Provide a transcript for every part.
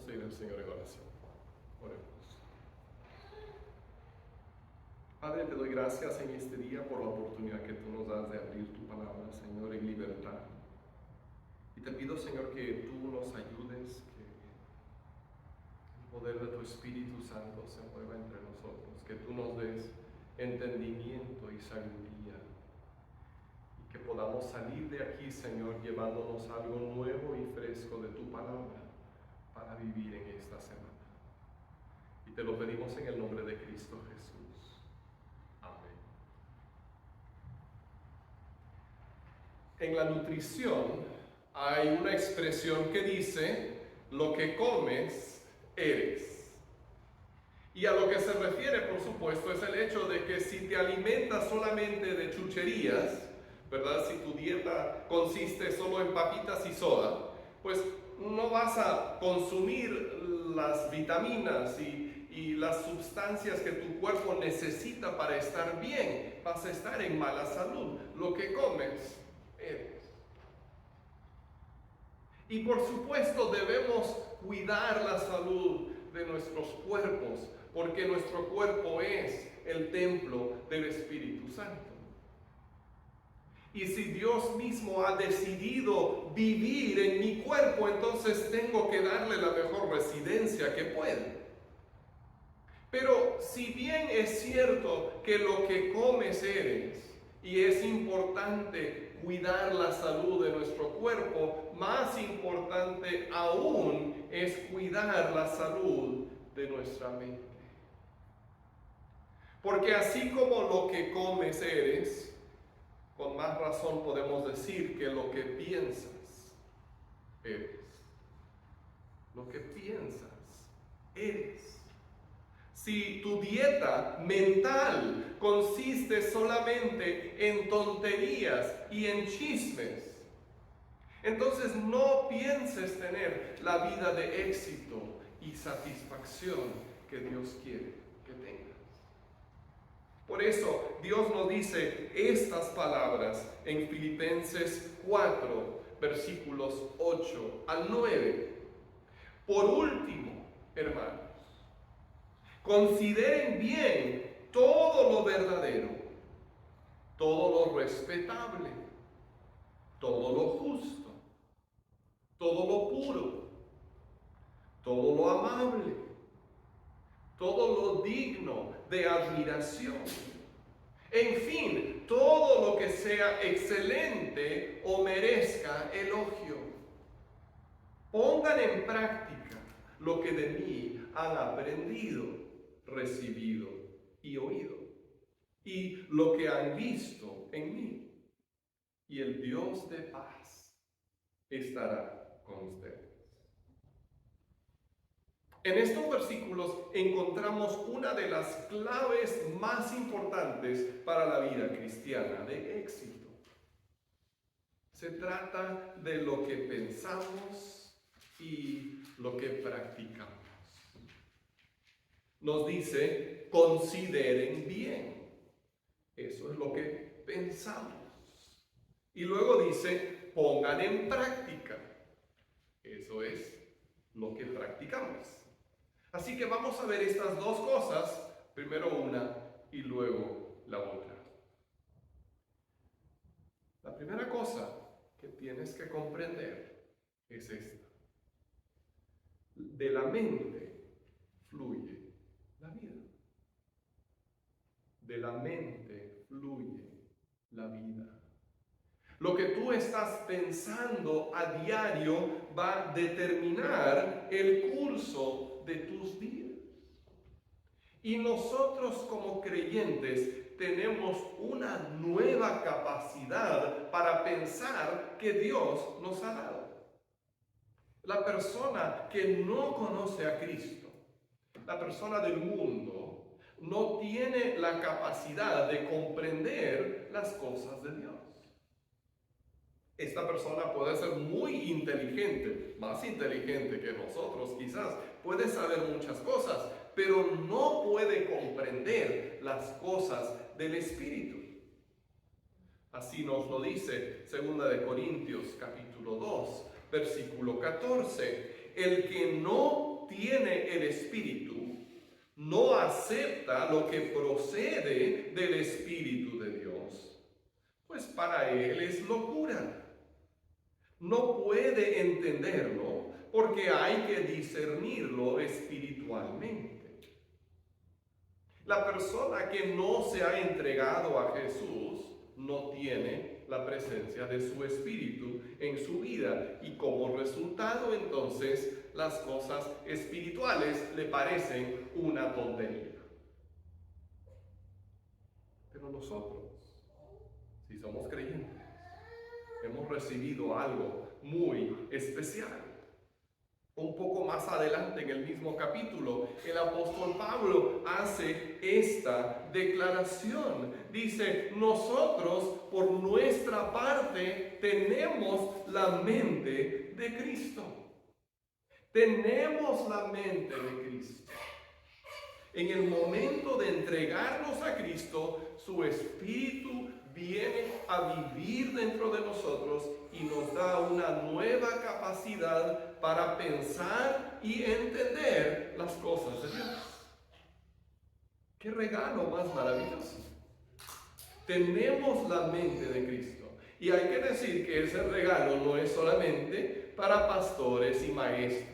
Vamos a ir al Señor en oración. Oremos. Padre, te doy gracias en este día por la oportunidad que tú nos das de abrir tu palabra, Señor, en libertad. Y te pido, Señor, que tú nos ayudes, que el poder de tu Espíritu Santo se mueva entre nosotros, que tú nos des entendimiento y sabiduría, y que podamos salir de aquí, Señor, llevándonos algo nuevo y fresco de tu palabra para vivir en esta semana. Y te lo pedimos en el nombre de Cristo Jesús. Amén. En la nutrición hay una expresión que dice: lo que comes, eres. Y a lo que se refiere, por supuesto, es el hecho de que si te alimentas solamente de chucherías, ¿verdad? Si tu dieta consiste solo en papitas y soda, pues no vas a consumir las vitaminas y las sustancias que tu cuerpo necesita para estar bien. Vas a estar en mala salud. Lo que comes, eres. Y por supuesto debemos cuidar la salud de nuestros cuerpos, porque nuestro cuerpo es el templo del Espíritu Santo. Y si Dios mismo ha decidido vivir en mi cuerpo, entonces tengo que darle la mejor residencia que pueda. Pero si bien es cierto que lo que comes eres, y es importante cuidar la salud de nuestro cuerpo, más importante aún es cuidar la salud de nuestra mente. Porque así como lo que comes eres, con más razón podemos decir que lo que piensas eres. Lo que piensas eres. Si tu dieta mental consiste solamente en tonterías y en chismes, entonces no pienses tener la vida de éxito y satisfacción que Dios quiere que tengas. Por eso Dios nos dice estas palabras en Filipenses 4, versículos 8 al 9. Por último, hermanos, consideren bien todo lo verdadero, todo lo respetable, todo lo justo, todo lo puro, todo lo amable, todo lo digno de admiración. En fin, todo lo que sea excelente o merezca elogio. Pongan en práctica lo que de mí han aprendido, recibido y oído, y lo que han visto en mí. Y el Dios de paz estará con ustedes. En estos versículos encontramos una de las claves más importantes para la vida cristiana de éxito. Se trata de lo que pensamos y lo que practicamos. Nos dice: consideren bien. Eso es lo que pensamos. Y luego dice: pongan en práctica. Eso es lo que practicamos. Así que vamos a ver estas dos cosas, primero una y luego la otra. La primera cosa que tienes que comprender es esta: de la mente fluye la vida. De la mente fluye la vida. Lo que tú estás pensando a diario va a determinar el curso de tus días. Y nosotros como creyentes tenemos una nueva capacidad para pensar que Dios nos ha dado. La persona que no conoce a Cristo, la persona del mundo, no tiene la capacidad de comprender las cosas de Dios. Esta persona puede ser muy inteligente, más inteligente que nosotros quizás, puede saber muchas cosas, pero no puede comprender las cosas del Espíritu. Así nos lo dice 2 Corintios capítulo 2, versículo 14. El que no tiene el Espíritu, no acepta lo que procede del Espíritu de Dios, pues para él es locura. No puede entenderlo porque hay que discernirlo espiritualmente. La persona que no se ha entregado a Jesús no tiene la presencia de su Espíritu en su vida, y como resultado entonces las cosas espirituales le parecen una tontería. Pero nosotros, si somos creyentes, hemos recibido algo muy especial. Un poco más adelante en el mismo capítulo, el apóstol Pablo hace esta declaración. Dice: nosotros por nuestra parte tenemos la mente de Cristo. Tenemos la mente de Cristo. En el momento de entregarnos a Cristo, su Espíritu viene a vivir dentro de nosotros y nos da una nueva capacidad para pensar y entender las cosas de Dios. ¡Qué regalo más maravilloso! Tenemos la mente de Cristo. Y hay que decir que ese regalo no es solamente para pastores y maestros.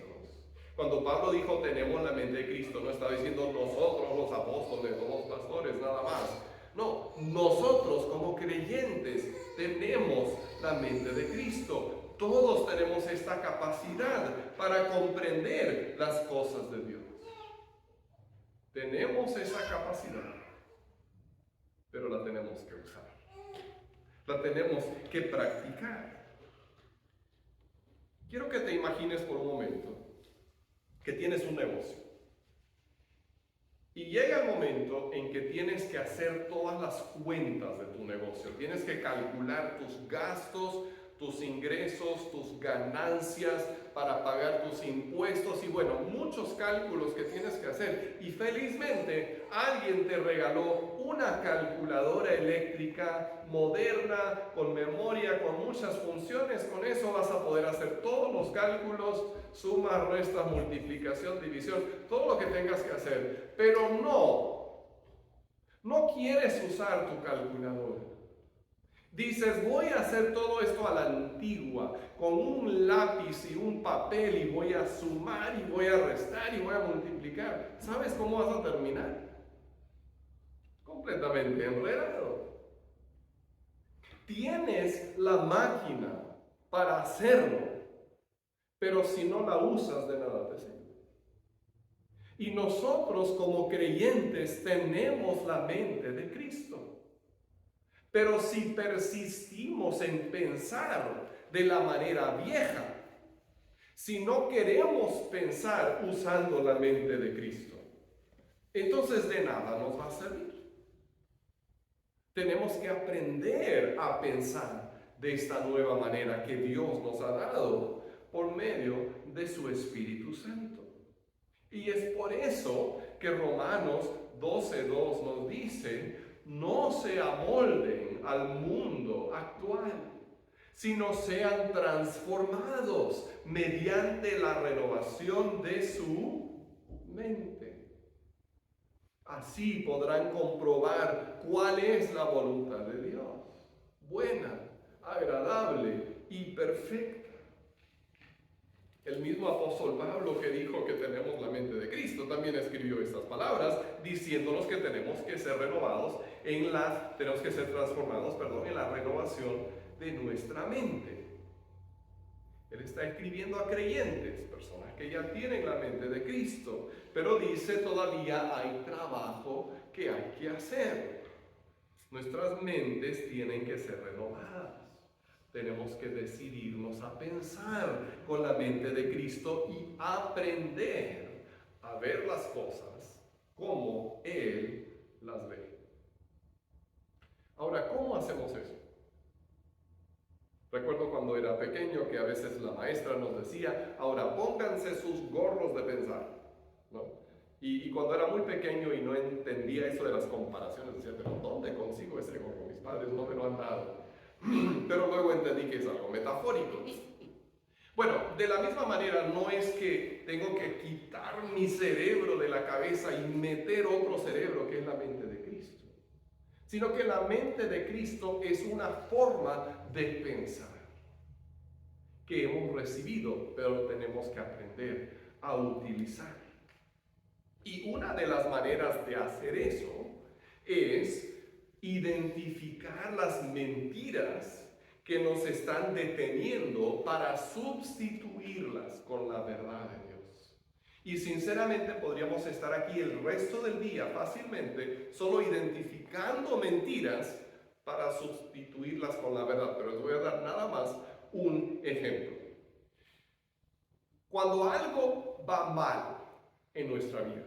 Cuando Pablo dijo tenemos la mente de Cristo, no está diciendo nosotros los apóstoles o los pastores nada más. No, nosotros como creyentes tenemos la mente de Cristo. Todos tenemos esta capacidad para comprender las cosas de Dios. Tenemos esa capacidad, pero la tenemos que usar. La tenemos que practicar. Quiero que te imagines por un momento que tienes un negocio. Y llega el momento en que tienes que hacer todas las cuentas de tu negocio. Tienes que calcular tus gastos, tus ingresos, tus ganancias para pagar tus impuestos y bueno, muchos cálculos que tienes que hacer. Y felizmente alguien te regaló una calculadora eléctrica moderna, con memoria, con muchas funciones. Con eso vas a poder hacer todos los cálculos, suma, resta, multiplicación, división, todo lo que tengas que hacer. Pero no quieres usar tu calculadora. Dices, voy a hacer todo esto a la antigua, con un lápiz y un papel, y voy a sumar, y voy a restar, y voy a multiplicar. ¿Sabes cómo vas a terminar? Completamente enredado. Tienes la máquina para hacerlo, pero si no la usas, de nada te sirve. Y nosotros como creyentes tenemos la mente de Cristo. Pero si persistimos en pensar de la manera vieja, si no queremos pensar usando la mente de Cristo, entonces de nada nos va a servir. Tenemos que aprender a pensar de esta nueva manera que Dios nos ha dado por medio de su Espíritu Santo. Y es por eso que Romanos 12:2 nos dice: no se amolden al mundo actual, sino sean transformados mediante la renovación de su mente. Así podrán comprobar cuál es la voluntad de Dios, buena, agradable y perfecta. El mismo apóstol Pablo, que dijo que tenemos la mente de Cristo, también escribió estas palabras diciéndonos que tenemos que ser renovados tenemos que ser transformados, en la renovación de nuestra mente. Él está escribiendo a creyentes, personas que ya tienen la mente de Cristo, pero dice todavía hay trabajo que hay que hacer. Nuestras mentes tienen que ser renovadas. Tenemos que decidirnos a pensar con la mente de Cristo y aprender a ver las cosas como Él las ve. Ahora, ¿cómo hacemos eso? Recuerdo cuando era pequeño que a veces la maestra nos decía, ahora pónganse sus gorros de pensar, ¿no? Y cuando era muy pequeño y no entendía eso de las comparaciones, decía, pero ¿dónde consigo ese gorro? Mis padres no me lo han dado. Pero luego entendí que es algo metafórico. Bueno, de la misma manera no es que tengo que quitar mi cerebro de la cabeza y meter otro cerebro que es la mente de Cristo, sino que la mente de Cristo es una forma de pensar que hemos recibido, pero tenemos que aprender a utilizar. Y una de las maneras de hacer eso es identificar las mentiras que nos están deteniendo para sustituirlas con la verdad de Dios. Y sinceramente podríamos estar aquí el resto del día fácilmente solo identificando mentiras para sustituirlas con la verdad. Pero les voy a dar nada más un ejemplo. Cuando algo va mal en nuestra vida,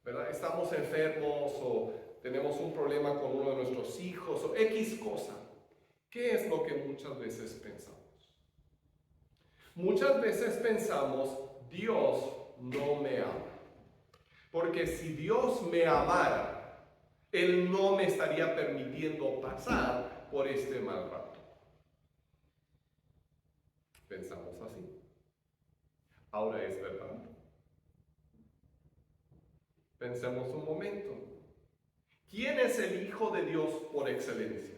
¿verdad? Estamos enfermos o tenemos un problema con uno de nuestros hijos o X cosa, ¿qué es lo que muchas veces pensamos? Muchas veces pensamos, Dios no me ama. Porque si Dios me amara, Él no me estaría permitiendo pasar por este mal rato. Pensamos así. Ahora es verdad. Pensemos un momento. ¿Quién es el Hijo de Dios por excelencia?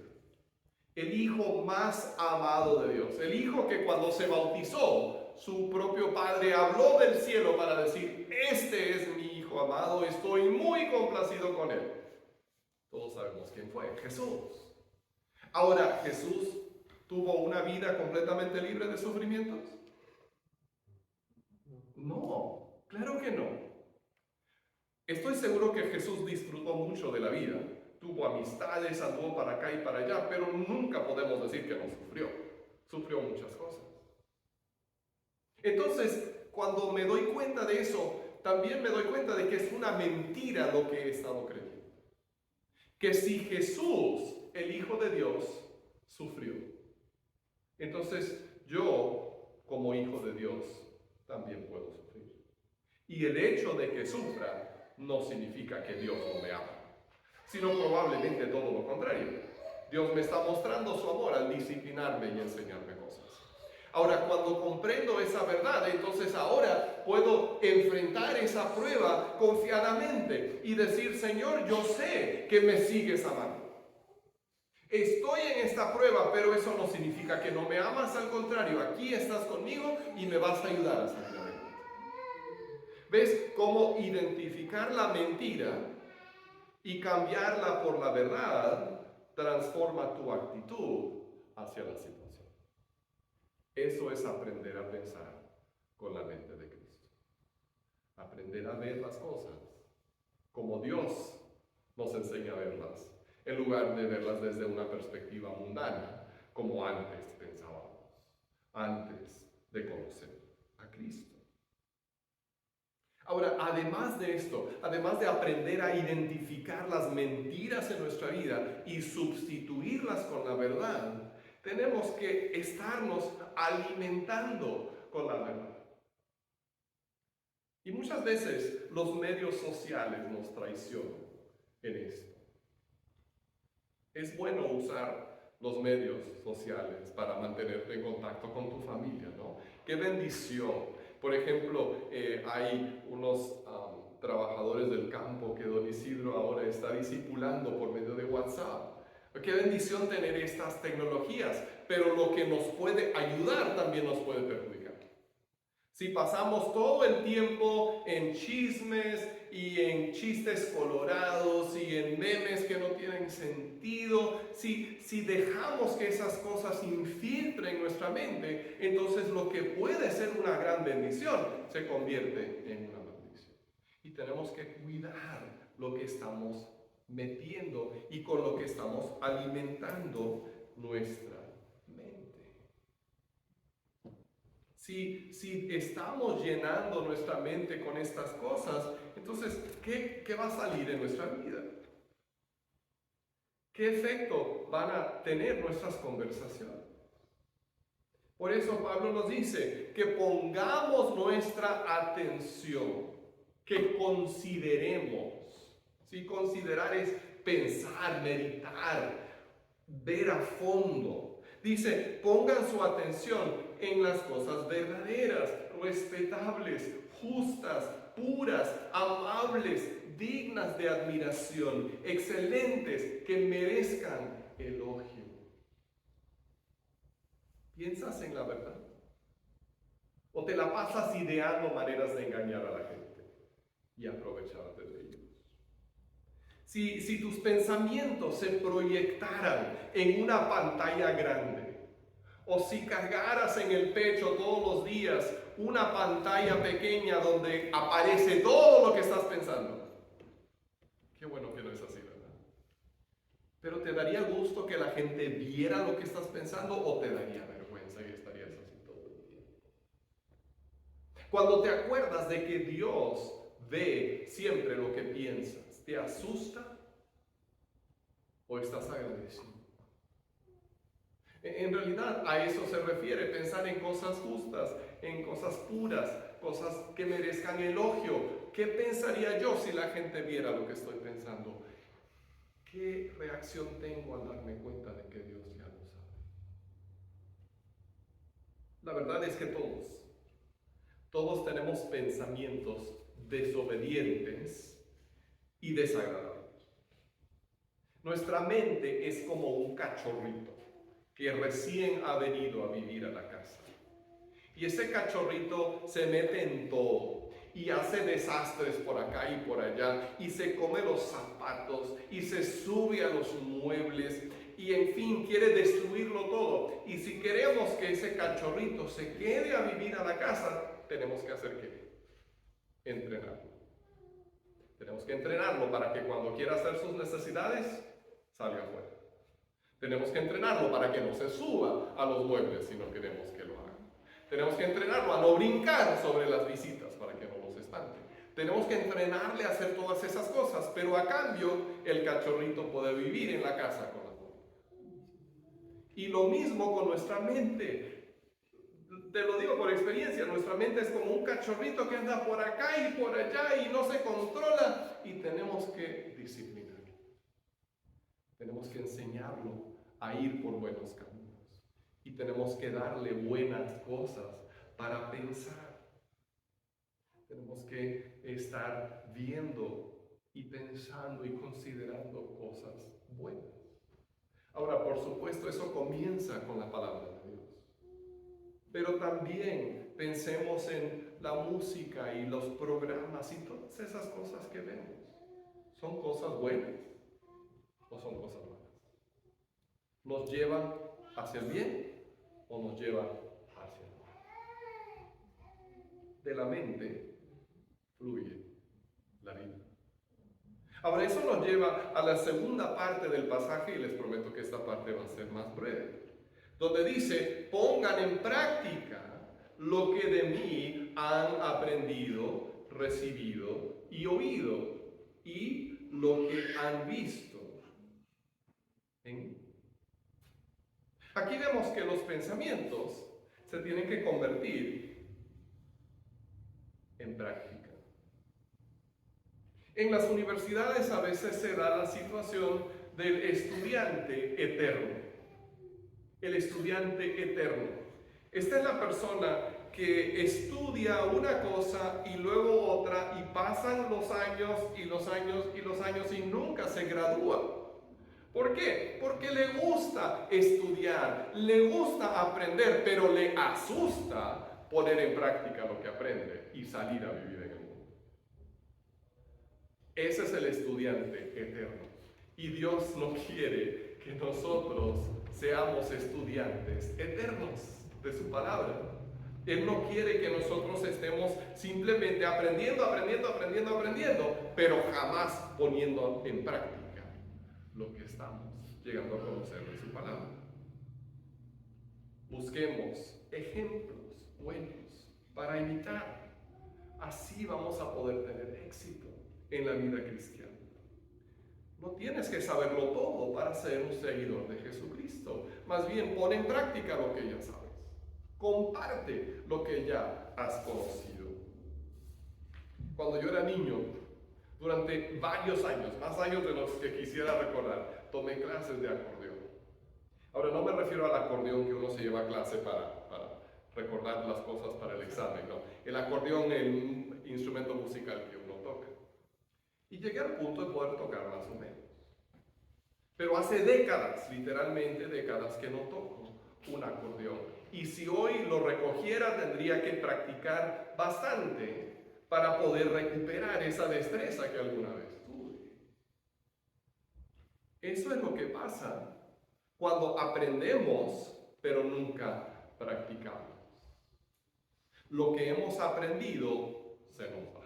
El Hijo más amado de Dios. El Hijo que cuando se bautizó, su propio Padre habló del cielo para decir, este es mi Hijo amado, estoy muy complacido con él. Todos sabemos quién fue, Jesús. Ahora, ¿Jesús tuvo una vida completamente libre de sufrimientos? No, claro que no. Estoy seguro que Jesús disfrutó mucho de la vida, tuvo amistades, anduvo para acá y para allá, pero nunca podemos decir que no sufrió. Sufrió muchas cosas. Entonces, cuando me doy cuenta de eso, también me doy cuenta de que es una mentira lo que he estado creyendo. Que si Jesús, el Hijo de Dios, sufrió, entonces yo, como hijo de Dios, también puedo sufrir. Y el hecho de que sufra no significa que Dios no me ama, sino probablemente todo lo contrario. Dios me está mostrando su amor al disciplinarme y enseñarme cosas. Ahora, cuando comprendo esa verdad, entonces ahora puedo enfrentar esa prueba confiadamente y decir, Señor, yo sé que me sigues amando. Estoy en esta prueba, pero eso no significa que no me amas, al contrario, aquí estás conmigo y me vas a ayudar a salir adelante. ¿Ves cómo identificar la mentira y cambiarla por la verdad transforma tu actitud hacia la situación? Eso es aprender a pensar con la mente de Cristo. Aprender a ver las cosas como Dios nos enseña a verlas, en lugar de verlas desde una perspectiva mundana, como antes pensábamos, antes de conocer a Cristo. Ahora, además de esto, además de aprender a identificar las mentiras en nuestra vida y sustituirlas con la verdad, tenemos que estarnos alimentando con la verdad. Y muchas veces los medios sociales nos traicionan en esto. Es bueno usar los medios sociales para mantenerte en contacto con tu familia, ¿no? ¡Qué bendición! Por ejemplo, hay unos trabajadores del campo que don Isidro ahora está discipulando por medio de WhatsApp. ¡Qué bendición tener estas tecnologías! Pero lo que nos puede ayudar también nos puede perjudicar. Si pasamos todo el tiempo en chismes y en chistes colorados y en memes que no tienen sentido, si dejamos que esas cosas infiltren nuestra mente, entonces lo que puede ser una gran bendición se convierte en una maldición. Y tenemos que cuidar lo que estamos metiendo y con lo que estamos alimentando nuestra mente. Si estamos llenando nuestra mente con estas cosas, entonces, ¿qué va a salir en nuestra vida? ¿Qué efecto van a tener nuestras conversaciones? Por eso Pablo nos dice que pongamos nuestra atención, que consideremos. ¿Sí? Considerar es pensar, meditar, ver a fondo. Dice, pongan su atención en las cosas verdaderas, respetables, justas, puras, amables, dignas de admiración, excelentes, que merezcan elogio. ¿Piensas en la verdad? ¿O te la pasas ideando maneras de engañar a la gente y aprovecharte de ellos? Si tus pensamientos se proyectaran en una pantalla grande, o si cargaras en el pecho todos los días una pantalla pequeña donde aparece todo lo que estás pensando. Qué bueno que no es así, ¿verdad? Pero ¿te daría gusto que la gente viera lo que estás pensando o te daría vergüenza y estarías así todo el tiempo? Cuando te acuerdas de que Dios ve siempre lo que piensas, ¿te asusta o estás agradecido? En realidad a eso se refiere, pensar en cosas justas, en cosas puras, cosas que merezcan elogio. ¿Qué pensaría yo si la gente viera lo que estoy pensando? ¿Qué reacción tengo al darme cuenta de que Dios ya lo sabe? La verdad es que todos tenemos pensamientos desobedientes y desagradables. Nuestra mente es como un cachorrito que recién ha venido a vivir a la casa. Y ese cachorrito se mete en todo y hace desastres por acá y por allá y se come los zapatos y se sube a los muebles y en fin quiere destruirlo todo. Y si queremos que ese cachorrito se quede a vivir a la casa, tenemos que hacer ¿qué? Entrenarlo. Tenemos que entrenarlo para que cuando quiera hacer sus necesidades, salga afuera. Tenemos que entrenarlo para que no se suba a los muebles si no queremos que lo haga. Tenemos que entrenarlo a no brincar sobre las visitas para que no los espante. Tenemos que entrenarle a hacer todas esas cosas, pero a cambio el cachorrito puede vivir en la casa con la familia. Y lo mismo con nuestra mente. Te lo digo por experiencia, nuestra mente es como un cachorrito que anda por acá y por allá y no se controla y tenemos que disciplinarlo. Tenemos que enseñarlo a ir por buenos caminos y tenemos que darle buenas cosas para pensar. Tenemos que estar viendo y pensando y considerando cosas buenas. Ahora, por supuesto, eso comienza con la palabra de Dios. Pero también pensemos en la música y los programas y todas esas cosas que vemos. ¿Son cosas buenas o son cosas malas? ¿Nos llevan hacia el bien o nos llevan hacia el mal? De la mente fluye la vida. Ahora, eso nos lleva a la segunda parte del pasaje y les prometo que esta parte va a ser más breve, donde dice: pongan en práctica lo que de mí han aprendido, recibido y oído, y lo que han visto en mí. Aquí vemos que los pensamientos se tienen que convertir en práctica. En las universidades a veces se da la situación del estudiante eterno. El estudiante eterno. Esta es la persona que estudia una cosa y luego otra y pasan los años y los años y los años y nunca se gradúa. ¿Por qué? Porque le gusta estudiar, le gusta aprender, pero le asusta poner en práctica lo que aprende y salir a vivir en el mundo. Ese es el estudiante eterno. Y Dios no quiere que nosotros seamos estudiantes eternos de su palabra. Él no quiere que nosotros estemos simplemente aprendiendo, pero jamás poniendo en práctica lo que estamos llegando a conocer de su palabra. Busquemos ejemplos buenos para imitar. Así vamos a poder tener éxito en la vida cristiana. No tienes que saberlo todo para ser un seguidor de Jesucristo. Más bien, pon en práctica lo que ya sabes. Comparte lo que ya has conocido. Cuando yo era niño, durante varios años, más años de los que quisiera recordar, tomé clases de acordeón. Ahora, no me refiero al acordeón que uno se lleva a clase para recordar las cosas para el examen, ¿no? El acordeón es el instrumento musical que uno toca. Y llegué al punto de poder tocar más o menos. Pero hace décadas, literalmente décadas, que no toco un acordeón. Y si hoy lo recogiera, tendría que practicar bastante para poder recuperar esa destreza que alguna vez tuve. Eso es lo que pasa cuando aprendemos, pero nunca practicamos. Lo que hemos aprendido se nos va.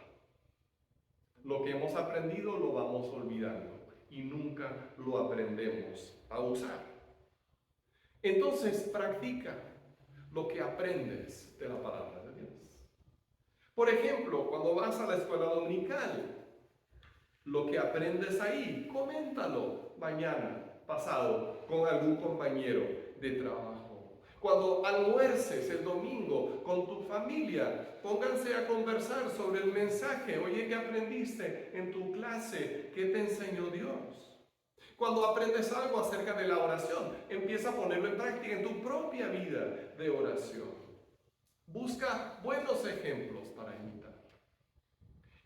Lo que hemos aprendido lo vamos olvidando y nunca lo aprendemos a usar. Entonces practica lo que aprendes de la palabra de Dios. Por ejemplo, cuando vas a la escuela dominical, lo que aprendes ahí, coméntalo mañana, pasado, con algún compañero de trabajo. Cuando almuerces el domingo con tu familia, pónganse a conversar sobre el mensaje. Oye, ¿qué aprendiste en tu clase? ¿Qué te enseñó Dios? Cuando aprendes algo acerca de la oración, empieza a ponerlo en práctica en tu propia vida de oración. Busca buenos ejemplos para imitar.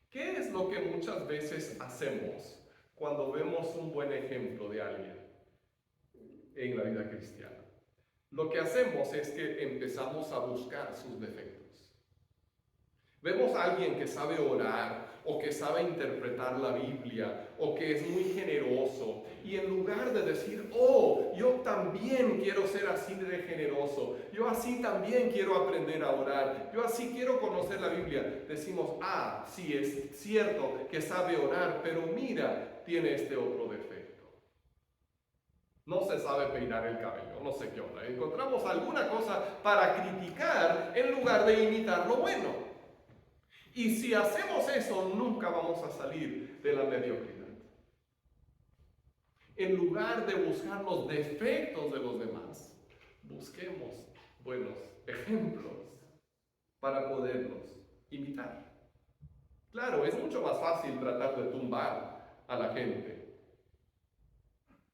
¿Qué es lo que muchas veces hacemos cuando vemos un buen ejemplo de alguien en la vida cristiana? Lo que hacemos es que empezamos a buscar sus defectos. Vemos a alguien que sabe orar, o que sabe interpretar la Biblia, o que es muy generoso, y en lugar de decir, oh, yo también quiero ser así de generoso, yo así también quiero aprender a orar, yo así quiero conocer la Biblia, decimos, sí, es cierto que sabe orar, pero mira, tiene este otro defecto. No se sabe peinar el cabello, no sé qué onda. Encontramos alguna cosa para criticar en lugar de imitar lo bueno. Y si hacemos eso, nunca vamos a salir de la mediocridad. En lugar de buscar los defectos de los demás, busquemos buenos ejemplos para poderlos imitar. Claro, es mucho más fácil tratar de tumbar a la gente,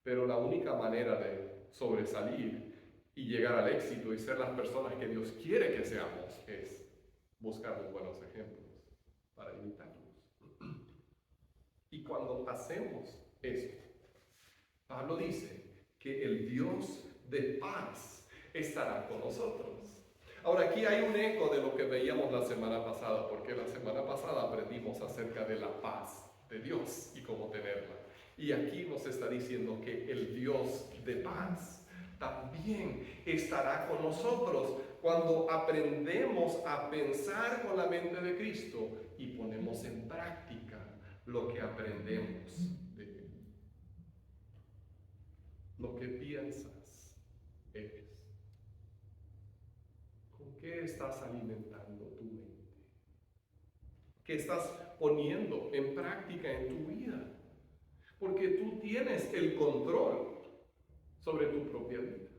pero la única manera de sobresalir y llegar al éxito y ser las personas que Dios quiere que seamos es buscar los buenos ejemplos para imitarlos. Y cuando hacemos eso, Pablo dice que el Dios de paz estará con nosotros. Ahora, aquí hay un eco de lo que veíamos la semana pasada, porque la semana pasada aprendimos acerca de la paz de Dios y cómo tenerla. Y aquí nos está diciendo que el Dios de paz también estará con nosotros cuando aprendemos a pensar con la mente de Cristo y ponemos en práctica lo que aprendemos de Él. Lo que piensas eres. ¿Con qué estás alimentando tu mente? ¿Qué estás poniendo en práctica en tu vida? Porque tú tienes el control sobre tu propia vida.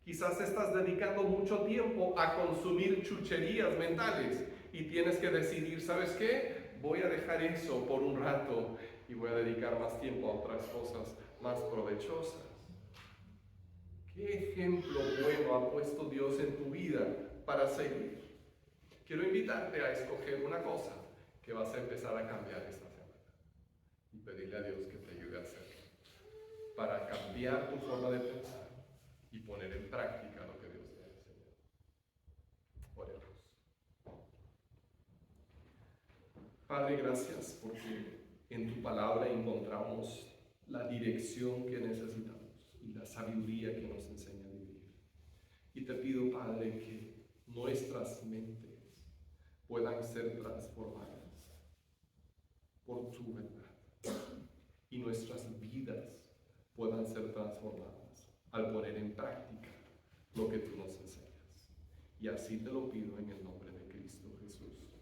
Quizás estás dedicando mucho tiempo a consumir chucherías mentales y tienes que decidir, ¿sabes qué? Voy a dejar eso por un rato y voy a dedicar más tiempo a otras cosas más provechosas. ¿Qué ejemplo bueno ha puesto Dios en tu vida para seguir? Quiero invitarte a escoger una cosa que vas a empezar a cambiar esta semana y pedirle a Dios que te ayude a hacerlo para cambiar tu forma de pensar y poner en práctica lo que Dios te ha enseñado. Oremos. Padre, gracias porque en tu palabra encontramos la dirección que necesitamos y la sabiduría que nos enseña a vivir. Y te pido, Padre, que nuestras mentes puedan ser transformadas por tu verdad y nuestras vidas puedan ser transformadas al poner en práctica lo que tú nos enseñas. Y así te lo pido en el nombre de Cristo Jesús.